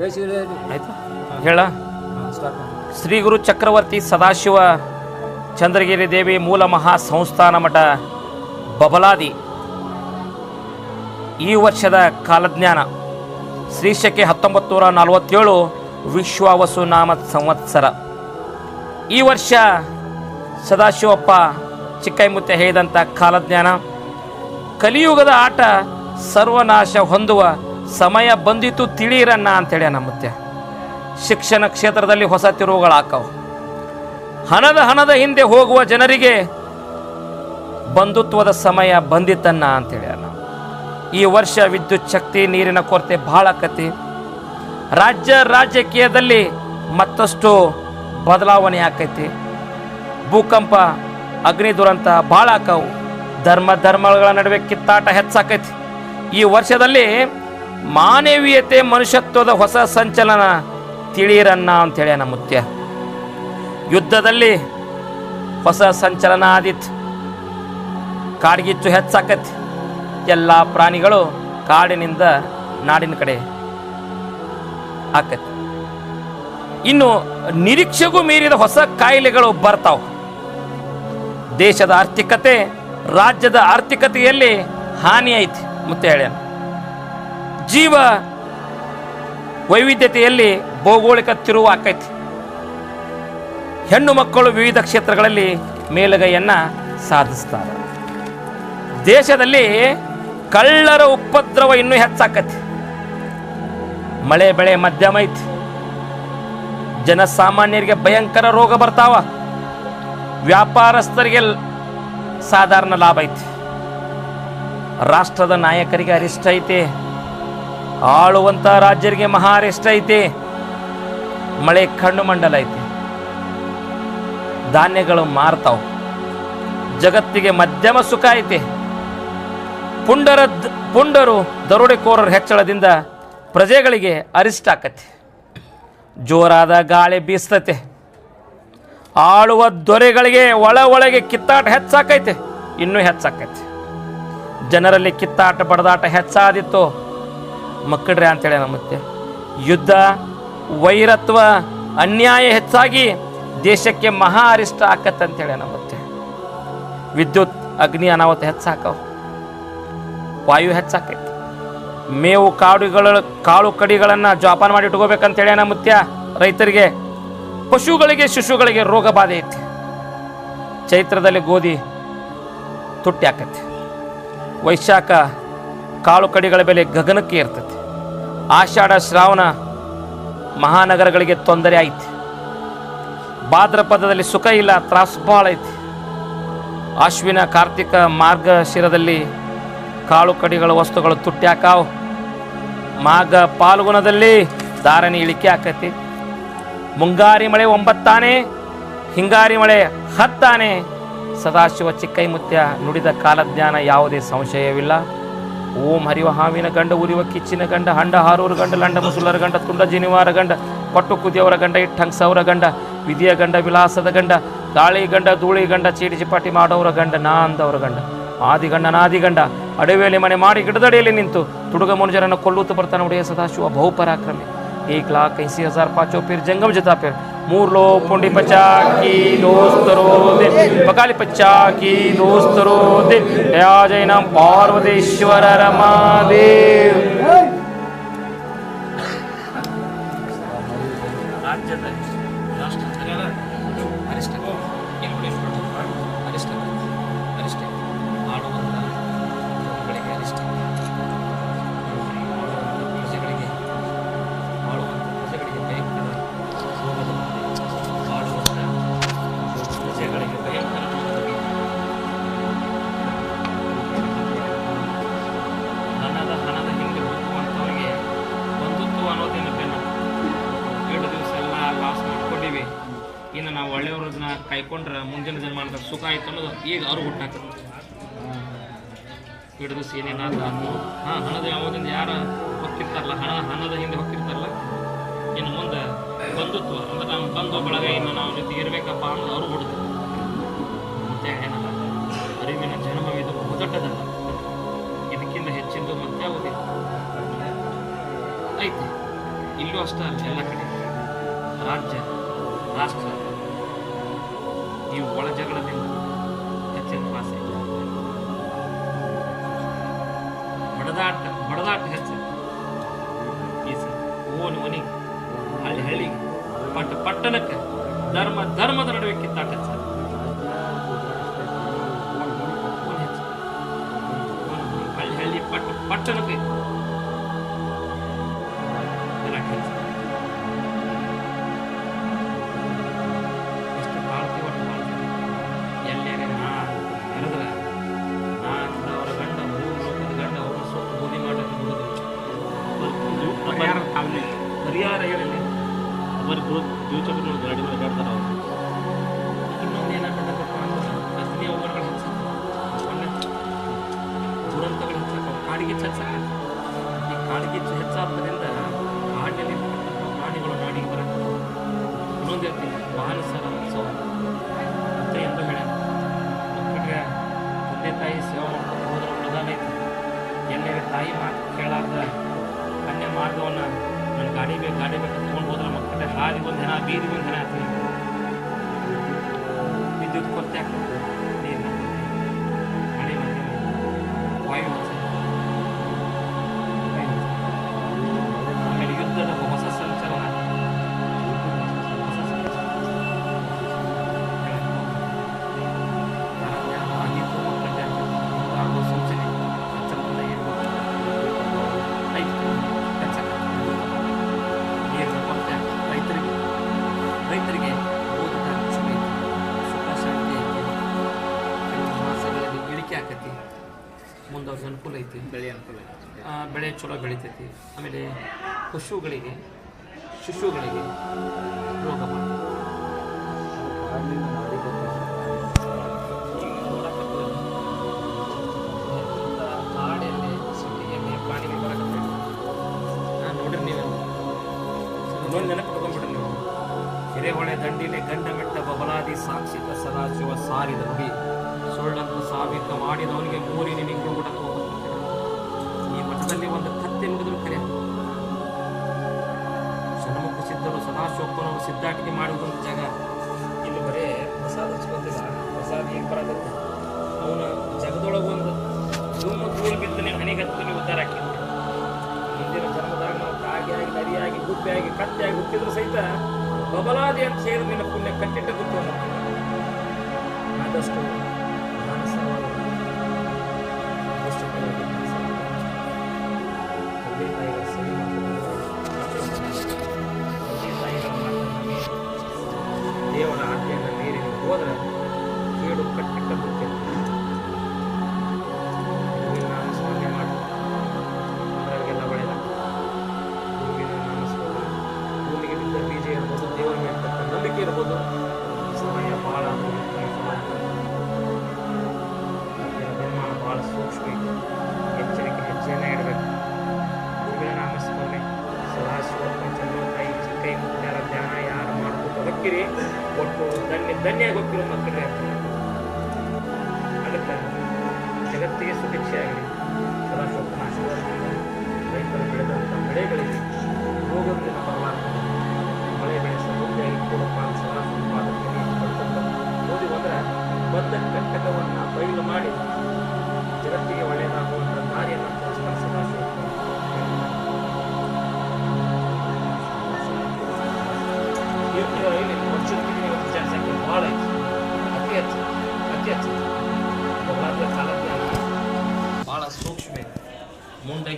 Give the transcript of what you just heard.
ಆಯ್ತು ಹೇಳ. ಶ್ರೀ ಗುರು ಚಕ್ರವರ್ತಿ ಸದಾಶಿವ ಚಂದ್ರಗಿರಿ ದೇವಿ ಮೂಲ ಮಹಾ ಸಂಸ್ಥಾನ ಮಠ ಬಬಲಾದಿ ಈ ವರ್ಷದ ಕಾಲಜ್ಞಾನ ಶ್ರೀಶಕೆ 1947 ವಿಶ್ವಾವಸು ನಾಮ ಸಂವತ್ಸರ. ಈ ವರ್ಷ ಸದಾಶಿವಪ್ಪ ಚಿಕ್ಕೈಮುತ್ತೆ ಹೇಳಿದಂಥ ಕಾಲಜ್ಞಾನ ಕಲಿಯುಗದ ಆಟ ಸರ್ವನಾಶ ಹೊಂದುವ ಸಮಯ ಬಂದಿತು ತಿಳಿಯಿರನ್ನ ಅಂತೇಳಿ ನಮ್ಮತ್ತೆ. ಶಿಕ್ಷಣ ಕ್ಷೇತ್ರದಲ್ಲಿ ಹೊಸ ತಿರುವುಗಳಾಕವು. ಹಣದ ಹಿಂದೆ ಹೋಗುವ ಜನರಿಗೆ ಬಂಧುತ್ವದ ಸಮಯ ಬಂದಿತ್ತನ್ನ ಅಂತೇಳಿ ನಾವು. ಈ ವರ್ಷ ವಿದ್ಯುತ್ ಶಕ್ತಿ ನೀರಿನ ಕೊರತೆ ಭಾಳ ಆಕತಿ. ರಾಜಕೀಯದಲ್ಲಿ ಮತ್ತಷ್ಟು ಬದಲಾವಣೆ ಆಕೈತಿ. ಭೂಕಂಪ ಅಗ್ನಿ ದುರಂತ ಭಾಳ ಆಕವು. ಧರ್ಮಗಳ ನಡುವೆ ಕಿತ್ತಾಟ ಹೆಚ್ಚಾಕೈತಿ. ಈ ವರ್ಷದಲ್ಲಿ ಮಾನವೀಯತೆ ಮನುಷ್ಯತ್ವದ ಹೊಸ ಸಂಚಲನ ತಿಳಿಯಿರನ್ನ ಅಂತೇಳಿ ನಮ್ಮ ಮುತ್ಯ. ಯುದ್ಧದಲ್ಲಿ ಹೊಸ ಸಂಚಲನ ಆದಿತ್ತು. ಕಾಡ್ಗಿಚ್ಚು ಹೆಚ್ಚಾಕೈತಿ. ಎಲ್ಲ ಪ್ರಾಣಿಗಳು ಕಾಡಿನಿಂದ ನಾಡಿನ ಕಡೆ ಆಕೈತಿ. ಇನ್ನು ನಿರೀಕ್ಷೆಗೂ ಮೀರಿದ ಹೊಸ ಕಾಯಿಲೆಗಳು ಬರ್ತಾವ. ದೇಶದ ಆರ್ಥಿಕತೆ ರಾಜ್ಯದ ಆರ್ಥಿಕತೆಯಲ್ಲಿ ಹಾನಿ ಐತಿ ಮುತ್ತೆ ಹೇಳ್ಯಾನ. ಜೀವ ವೈವಿಧ್ಯತೆಯಲ್ಲಿ ಭೌಗೋಳಿಕ ತಿರುವು ಆಕೈತಿ. ಹೆಣ್ಣು ಮಕ್ಕಳು ವಿವಿಧ ಕ್ಷೇತ್ರಗಳಲ್ಲಿ ಮೇಲುಗೈಯನ್ನ ಸಾಧಿಸ್ತಾರೆ. ದೇಶದಲ್ಲಿ ಕಳ್ಳರ ಉಪದ್ರವ ಇನ್ನೂ ಹೆಚ್ಚಾಕತಿ. ಮಳೆ ಬೆಳೆ ಮಧ್ಯಮ ಐತಿ. ಜನಸಾಮಾನ್ಯರಿಗೆ ಭಯಂಕರ ರೋಗ ಬರ್ತಾವ. ವ್ಯಾಪಾರಸ್ಥರಿಗೆ ಸಾಧಾರಣ ಲಾಭ ಐತಿ. ರಾಷ್ಟ್ರದ ನಾಯಕರಿಗೆ ಅರಿಷ್ಟ ಐತಿ. ಆಳುವಂತ ರಾಜ್ಯರಿಗೆ ಮಹಾ ಅರಿಷ್ಟ ಐತಿ. ಮಳೆ ಕಣ್ಣು ಮಂಡಲ ಐತಿ. ಧಾನ್ಯಗಳು ಮಾರ್ತಾವ. ಜಗತ್ತಿಗೆ ಮಧ್ಯಮ ಸುಖ ಐತಿ. ಪುಂಡರು ದರೋಡೆಕೋರರ ಹೆಚ್ಚಳದಿಂದ ಪ್ರಜೆಗಳಿಗೆ ಅರಿಷ್ಟ ಆಕತಿ. ಜೋರಾದ ಗಾಳಿ ಬೀಸ್ತತೆ. ಆಳುವ ದೊರೆಗಳಿಗೆ ಒಳಗೆ ಕಿತ್ತಾಟ ಹೆಚ್ಚಾಕೈತೆ. ಇನ್ನೂ ಹೆಚ್ಚಾಕೈತೆ. ಜನರಲ್ಲಿ ಕಿತ್ತಾಟ ಬಡದಾಟ ಹೆಚ್ಚಾದಿತ್ತು ಮಕ್ಕಳ್ರೆ ಅಂತೇಳಿ ನಮ್ಮತ್ತೆ. ಯುದ್ಧ ವೈರತ್ವ ಅನ್ಯಾಯ ಹೆಚ್ಚಾಗಿ ದೇಶಕ್ಕೆ ಮಹಾ ಅರಿಷ್ಟ ಆಕತ್ತೆ ಅಂತೇಳಿ ನಮ್ಮತ್ತೆ. ವಿದ್ಯುತ್ ಅಗ್ನಿ ಅನಾಹುತ ಹೆಚ್ಚಾಕವು. ವಾಯು ಹೆಚ್ಚಾಕೈತಿ. ಮೇವು ಕಾಳು ಕಡಿಗಳನ್ನು ಜೋಪಾನ ಮಾಡಿ ಇಟ್ಕೋಬೇಕಂತೇಳಿ ಮುತ್ಯ ರೈತರಿಗೆ. ಪಶುಗಳಿಗೆ ಶಿಶುಗಳಿಗೆ ರೋಗ ಬಾಧೆ ಐತಿ. ಚೈತ್ರದಲ್ಲಿ ಗೋಧಿ ತುಟ್ಟಿ ಆಕೈತಿ. ವೈಶಾಖ ಕಾಳು ಕಡಿಗಳ ಬೆಲೆ ಗಗನಕ್ಕೆ ಇರ್ತೈತಿ. ಆಷಾಢ ಶ್ರಾವಣ ಮಹಾನಗರಗಳಿಗೆ ತೊಂದರೆ ಐತಿ. ಭಾದ್ರಪದದಲ್ಲಿ ಸುಖ ಇಲ್ಲ, ತ್ರಾಸು ಭಾಳ ಐತಿ. ಆಶ್ವಿನ ಕಾರ್ತಿಕ ಮಾರ್ಗಶಿರದಲ್ಲಿ ಕಾಳು ಕಡಿಗಳ ವಸ್ತುಗಳು ತುಟ್ಟಿ ಹಾಕಾವು. ಮಾಘ ಪಾಲ್ಗುಣದಲ್ಲಿ ಧಾರಣಿ ಇಳಿಕೆ ಆಕೈತಿ. ಮುಂಗಾರಿ ಮಳೆ 9 ಆನೆ, ಹಿಂಗಾರಿ ಮಳೆ 10 ಆನೆ. ಸದಾಶಿವ ಚಿಕ್ಕೈಮುತ್ಯ ನುಡಿದ ಕಾಲಜ್ಞಾನ ಯಾವುದೇ ಸಂಶಯವಿಲ್ಲ. ಓಂ ಹರಿವ ಹಾವಿನ ಗಂಡ, ಉರಿವ ಕಿಚ್ಚಿನ ಗಂಡ, ಹಂಡ ಹಾರೂರ ಗಂಡ, ಲಂಡ ಮುಸುಲರ ಗಂಡ, ತುಂಡ ಜಿನಿವಾರ ಗಂಡ, ಕೊಟ್ಟು ಕುದಿಯವರ ಗಂಡ, ಇಟ್ಟಂಗ್ಸವರ ಗಂಡ, ವಿಧಿಯ ಗಂಡ, ವಿಲಾಸದ ಗಂಡ, ಗಾಳಿ ಗಂಡ, ಧೂಳಿ ಗಂಡ, ಚೀಟಿ ಚಿಪಾಟಿ ಮಾಡೋರ ಗಂಡ, ನಾಂದವರ ಗಂಡ, ಆದಿಗಂಡ ನಾದಿಗಂಡ, ಅಡವಿಯಲ್ಲಿ ಮನೆ ಮಾಡಿ ಗಿಡದಡಿಯಲ್ಲಿ ನಿಂತು ತುಡುಗ ಮನುಜರನ್ನು ಕೊಲ್ಲುತ್ತಾ ಬರ್ತಾನೆ ಒಡೆಯ ಸದಾಶಿವ ಬಹುಪರಾಕ್ರಮಿ. 1,80,000 पाँचों फिर जंगम जता फिर 3 लोग पुंडी पचा की दोस्तरो दिन बकाली पचा की दोस्तरो दिन या जय नाम पार्वतीश्वर रमादेव. ಇನ್ನು ನಾವು ಒಳ್ಳೆಯವ್ರನ್ನ ಕಾಯ್ಕೊಂಡ್ರೆ ಮುಂದಿನ ಜನ್ಮಾನದ ಸುಖ ಆಯ್ತು ಅನ್ನೋದು ಈಗ ಅವ್ರು ಹುಟ್ಟಾಕತ್ತೆ. ಹಿಡಿದು ಏನೇನಾದ್ರು ಹಣದ ಯಾವಾಗಿಂದ ಯಾರು ಹೋಗ್ತಿರ್ತಾರಲ್ಲ, ಹಣದ ಹಿಂದೆ ಹೋಗ್ತಿರ್ತಾರಲ್ಲ, ಇನ್ನು ಮುಂದೆ ಬಂಧುತ್ವ ಅಂದ್ರೆ ನಮ್ಮ ಬಂಧು ಬಳಗ ಇನ್ನು ನಾವು ಜೊತೆಗೆ ಇರಬೇಕಪ್ಪ ಅನ್ನೋದು ಅವ್ರು ಹುಡುಕ್ತಾರೆ. ಮತ್ತೆ ಏನಲ್ಲ, ಅರಿವಿನ ಜನ್ಮವಿದು ಬಹುದೊಡ್ಡದಲ್ಲ, ಇದಕ್ಕಿಂತ ಹೆಚ್ಚಿಂದು ಮತ್ತೆ ಯಾವುದಿಲ್ಲ ಐತೆ. ಇಲ್ಲೂ ಅಷ್ಟೇ ಅಲ್ಲ, ಎಲ್ಲ ಕಡೆ ರಾಜ್ಯ ರಾಷ್ಟ್ರ ಈ ಒಳ ಜಗಳದಿಂದ ಹೆಚ್ಚಿನ ಭಾಷೆ, ಬಡದಾಟ ಹೆಚ್ಚು. ಓಣಿ ಓಣಿಗೆ, ಹಳ್ಳಿ ಹಳ್ಳಿಗೆ, ಪಟ್ಟಣಕ್ಕೆ, ಧರ್ಮದ ನಡುವೆ ಕಿತ್ತಾಟ ಹೆಚ್ಚು. ಹಳ್ಳಿ ಪಟ್ಟಣಕ್ಕೆ ಎಷ್ಟು ತಾಳ್ತಿ ಒಟ್ಟು ಮಾಡ್ತೀವಿ. ಎಲ್ಲೇನೆ ನಾ ಕರೆದ್ರೆ ಅವರ ಗಂಡ ಗಂಡ ಅವ್ರನ್ನ ಸ್ವಲ್ಪ ಬೂದಿ ಮಾಡೋದು ಪರಿಹಾರ ಹೇಳಲಿ. ಅವರ ಜೀವಚಕ್ರ ಗಾಡಿ ಮೇಲೆ ಗಾಡ್ತಾರೆ ಅವರು. ಇನ್ನೊಂದು ಏನಾಗ್ತದಪ್ಪ ಅಂದ್ರೆ ಅಗ್ನಿ ಅವಘಡಗಳು ಹೆಚ್ಚಾಗ್ತವೆ, ದುರಂತಗಳು ಹೆಚ್ಚಾಗ್ತವೆ, ಕಾಡಿಗೆ ಹೆಚ್ಚಾಗ್ತವೆ. ಈ ಕಾಡಿಗೆ ಹೆಚ್ಚಾಗೋದ್ರಿಂದ ಕಾಡಿನಲ್ಲಿ ಪ್ರಾಣಿಗಳು ನಾಡಿಗೆ ಬರುತ್ತೆ. ಇನ್ನೊಂದು ಹೇಳ್ತೀನಿ, ವಾಹನ ಸರ ಉತ್ಸವ ಅಂತ ಎಂದು ಹೇಳ ಮಕ್ಕಳಿಗೆ ತಂದೆ ತಾಯಿ ಸೇವೆ ಮಾಡ್ಕೊಂಡು ಹೋದ್ರೆ ಪ್ರಧಾನ ಐತಿ. ಎಲ್ಲೇ ತಾಯಿ ಮಾತು ಕೇಳಾರ್ದ ಕನ್ಯಾ ಮಾರ್ಗವನ್ನು ನಾನು ಗಾಡಿ ಬೇಕು ತೊಗೊಂಡು ಹೋದ್ರೆ ಮಕ್ಕಳ ಹಾದಿಗೆ ಒಂದು ಹೆಣ, ಬೀದಿಗೆ ಒಂದು ಹೆಣ ಆಗ್ತದೆ. ವಿದ್ಯುತ್ ಕೊರತೆ ಆಗ್ತದೆ, ನೀರಿನ ಕೊರತೆ, ಮಳೆ ಮಾಧ್ಯಮ, ವಾಯು ಆಮೇಲೆ ಯುದ್ಧದ ಹೊಸ ಸಂಚಲನ, ಆಗಿತ್ತು ಮಕ್ಕಳಿಗೆ ಆಗೋ ಸೂಚನೆ ಎಚ್ಚರದಿಂದ ಇರ್ಬೋದು. ನೀರಿನ ಕೊರತೆ ಆಗ್ತದೆ. ರೈತರಿಗೆ ಓದಿನ ಚುಳಿ ಸುಖ ಶಾಂತಿ ಐತಿ, ಕೆಲವು ಮಾಸಗಳಲ್ಲಿ ಇಳಿಕೆ ಆಕತಿ, ಮುಂದೆ ಅವ್ರಿಗೆ ಅನುಕೂಲ ಐತಿ, ಬೆಳೆ ಚಲೋ ಬೆಳಿತೈತಿ. ಆಮೇಲೆ ಶಿಶುಗಳಿಗೆ ರೋಗ ಬರ್ತದೆ. ಕಾಡಲ್ಲಿ ಸಿಟಿಯಲ್ಲಿ ಪ್ರಾಣಿಗಳು ಬರಕತ್ತೆ ನೋಡ್ರಿ. ನೀವೆಲ್ಲ ಇನ್ನೊಂದು ನೆನಪು ತಗೊಂಡ್ಬಿಡ್ರಿ ನೀವು. ಹಿರೇಹೊಳೆ ದಂಡಿಲೆ ಗಂಡ ಮೆಟ್ಟ ಬಬಲಾದಿ ಸಾಕ್ಷಿತ ಸದಾಶಿವ ಸಾರಿದ ನುಡಿ ಸುಳ್ಳಂತ ಸಾಬೀತ ಮಾಡಿದವನಿಗೆ ಮೂರಿನ ನಿಂಗೆ ಊಟ ಹೋಗುತ್ತೆ. ಈ ಮಠದಲ್ಲಿ ಒಂದು ಕತ್ತೆ ನುಡಿದ್ರು ಕರೆ. ಷಣ್ಮುಖ ಸಿದ್ಧರು ಸದಾಶಿವಪ್ಪನವರು ಸಿದ್ಧಾಟಿಕೆ ಮಾಡುವುದೊಂದು ಜಾಗ. ಇಲ್ಲಿ ಬರೇ ಪ್ರಸಾದ ಹಚ್ಕೊತಿಲ್ಲ, ಪ್ರಸಾದ ಹೇಗೆ ಬರೋದಕ್ಕೆ ಅವನ ಜಗದೊಳಗೆ ಒಂದು ಧೂಳು ಬಿದ್ದು ನೀವು ಹನಿಗತ್ತು ನೀವು ಉದ್ಧಾರ ಹಾಕಿದ್ವಿ. ಮುಂದಿನ ಜನ್ಮದಾಗ ನಾವು ಕಾಗಿಯಾಗಿ, ನರಿಯಾಗಿ, ಗುಬ್ಬೆಯಾಗಿ, ಕತ್ತೆಯಾಗಿ ಹುಟ್ಟಿದ್ರು ಸಹಿತ ಬಬಲಾದಿ ಅಂತ ಸೇರಿ ನಿನ್ನ ಪುಣ್ಯ ಕಟ್ಟಿಟ್ಟ ಗುತ್ತು. ಆದಷ್ಟು ಮಾನಸವಾಗಿ ತಂದೆ ತಾಯಿಗಳ ಸೇವೆ ತಂದೆ ತಾಯಿಗಳ ಮಾತನ್ನು ದೇವರ ಆಜ್ಞೆಯನ್ನು ಮೀರಿ ನೀವು ಹೋದ್ರೆ ಕೇಳು ಕಟ್ಟಿಟ್ಟ ಗುತ್ತು. ನಾಮಸ್ಮರಣೆ ಮಾಡಿ ಅವರಿಗೆಲ್ಲ ಒಳ್ಳೆಯದಾಗ್ತದೆ. ಹೂವಿನ ನಾಮಸ್ಮರಣೆ, ಭೂಮಿಗೆ ಬಿದ್ದ ಬೀಜ ಇರ್ಬೋದು, ದೇವರ ಮೇಲೆ ತಕ್ಕ ನಂಬಿಕೆ ಇರ್ಬೋದು. ಸಮಯ ಭಾಳ ನಿರ್ಮಾಣ ಭಾಳ ಸೂಕ್ಷ್ಮ ಇದೆ. ಎಚ್ಚರಿಕೆ ಹೆಜ್ಜೆಯನ್ನೇ ಇಡಬೇಕು. ಹೂವಿನ ನಾಮಸ್ಮರಣೆ, ಸದಾಶಿವಪ್ಪ, ಚಂದ್ರತಾಯಿ, ಚಿಕ್ಕೈ ಮುತ್ಯಾರ ಧ್ಯಾನ ಯಾರು ಮಾಡ್ಕೊತ ಹೋಗ್ತೀರಿ ಒಟ್ಟು ಧನ್ಯ ಹೋಗ್ತಿರೋ ಮಕ್ಕಳೇ. ಅದಕ್ಕೆ ಜಗತ್ತಿಗೆ ಸುಭಿಕ್ಷೆ ಆಗಲಿ. ಸದಾಶಿವಪ್ಪನ ಆಶೀರ್ವಾದದಿಂದ ರೈತರು ಬೆಳೆದಂಥ ಬೆಳೆಗಳಿಗೆ ರೋಗದಿಂದ ಬರಲಾಗ್ತದೆ. ಮಳೆ ಬೆಳೆ ಸಮೃದ್ಧಿಯಾಗಿ ಕೂಡಪ್ಪ ಸದಾಶಿವಪಾದಕ್ಕೆ ಓದಿ ಬಂದರೆ ಬದ್ಧ ಕಟ್ಟಕವನ್ನು ಬಯಲು ಮಾಡಿ ಜಗತ್ತಿಗೆ ಒಳ್ಳೆಯದಾಗುವಂಥ ದಾರಿಯನ್ನು ತೋರಿಸ್ತಾರೆ ಸದಾಶಿವಪ್ಪ. ಇಲ್ಲಿ ವರ್ಷದ ವಿಚಾರಿಸಕ್ಕೆ ಭಾಳ ಐತಿ, ಅತಿ ಹೆಚ್ಚು ಕಾಲಜ್ಞಾನ ಭಾಳ ಸೂಕ್ಷ್ಮ ಮುಂದೆ